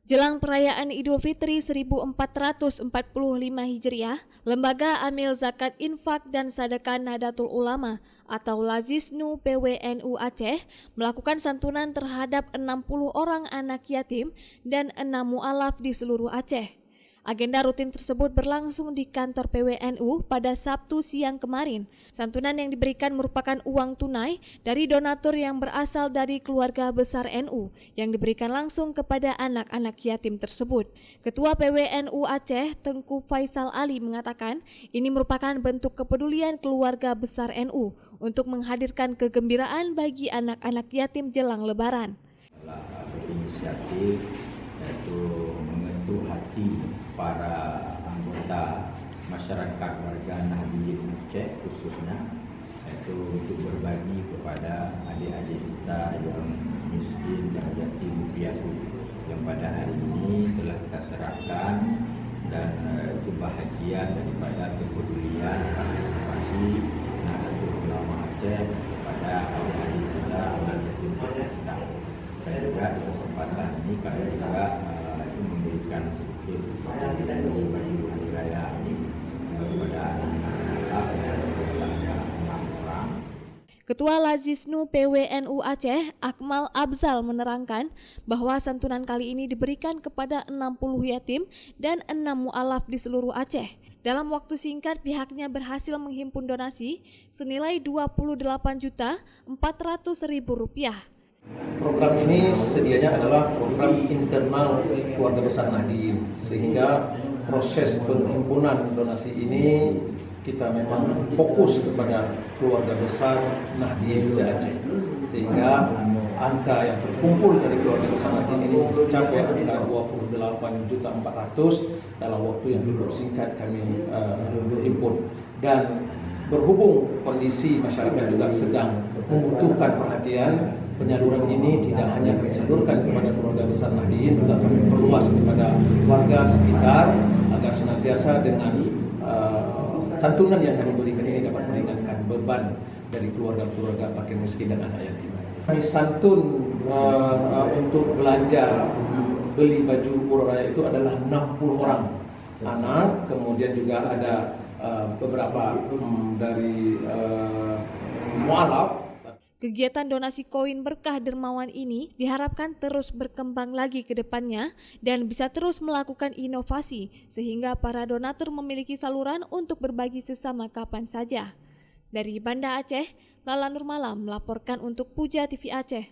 Jelang perayaan Idul Fitri 1445 Hijriah, Lembaga Amil Zakat Infak dan Sedekah Nahdlatul Ulama atau Lazisnu PWNU Aceh melakukan santunan terhadap 60 orang anak yatim dan 6 mu'alaf di seluruh Aceh. Agenda rutin tersebut berlangsung di kantor PWNU pada Sabtu siang kemarin. Santunan yang diberikan merupakan uang tunai dari donatur yang berasal dari keluarga besar NU yang diberikan langsung kepada anak-anak yatim tersebut. Ketua PWNU Aceh, Tengku Faisal Ali mengatakan ini merupakan bentuk kepedulian keluarga besar NU untuk menghadirkan kegembiraan bagi anak-anak yatim jelang Lebaran. Inisiatif yaitu menyentuh hati para anggota masyarakat warga Nahdliyin Aceh khususnya, yaitu untuk berbagi kepada adik-adik kita yang miskin dan yatim piatu yang pada hari ini telah kita serahkan, dan itu bahagian daripada kepedulian partisipasi Nahdlatul Ulama Aceh kepada adik-adik kita, anak yatim piatu kita. Dan juga di kesempatan ini kami juga memberikan sedikit bagi hari raya ini kepada anak-anak yang berjumlah 6 orang. Ketua Lazisnu PWNU Aceh, Akmal Abzal menerangkan bahwa santunan kali ini diberikan kepada 60 yatim dan 6 mu'alaf di seluruh Aceh. Dalam waktu singkat pihaknya berhasil menghimpun donasi senilai Rp28.400.000. Program ini sedianya adalah program internal keluarga besar Nahdliyin, sehingga proses penghimpunan donasi ini kita memang fokus kepada keluarga besar Nahdliyin se-Aceh, sehingga angka yang terkumpul dari keluarga besar Nahdliyin ini mencapai angka 28.400.000 dalam waktu yang cukup singkat kami himpun. Dan berhubung kondisi masyarakat juga sedang membutuhkan perhatian, penyaluran ini tidak hanya kami salurkan kepada keluarga besar Nahdliyin, juga kami perluas kepada warga sekitar agar senantiasa dengan santunan yang kami berikan ini dapat meringankan beban dari keluarga-keluarga fakir miskin dan anak yatim. Kami santun untuk belanja beli baju Puro Raya itu adalah 60 orang anak, kemudian juga ada beberapa dari mu'alaf. Kegiatan donasi koin berkah dermawan ini diharapkan terus berkembang lagi ke depannya dan bisa terus melakukan inovasi sehingga para donatur memiliki saluran untuk berbagi sesama kapan saja. Dari Banda Aceh, Lala Nurmala melaporkan untuk Puja TV Aceh.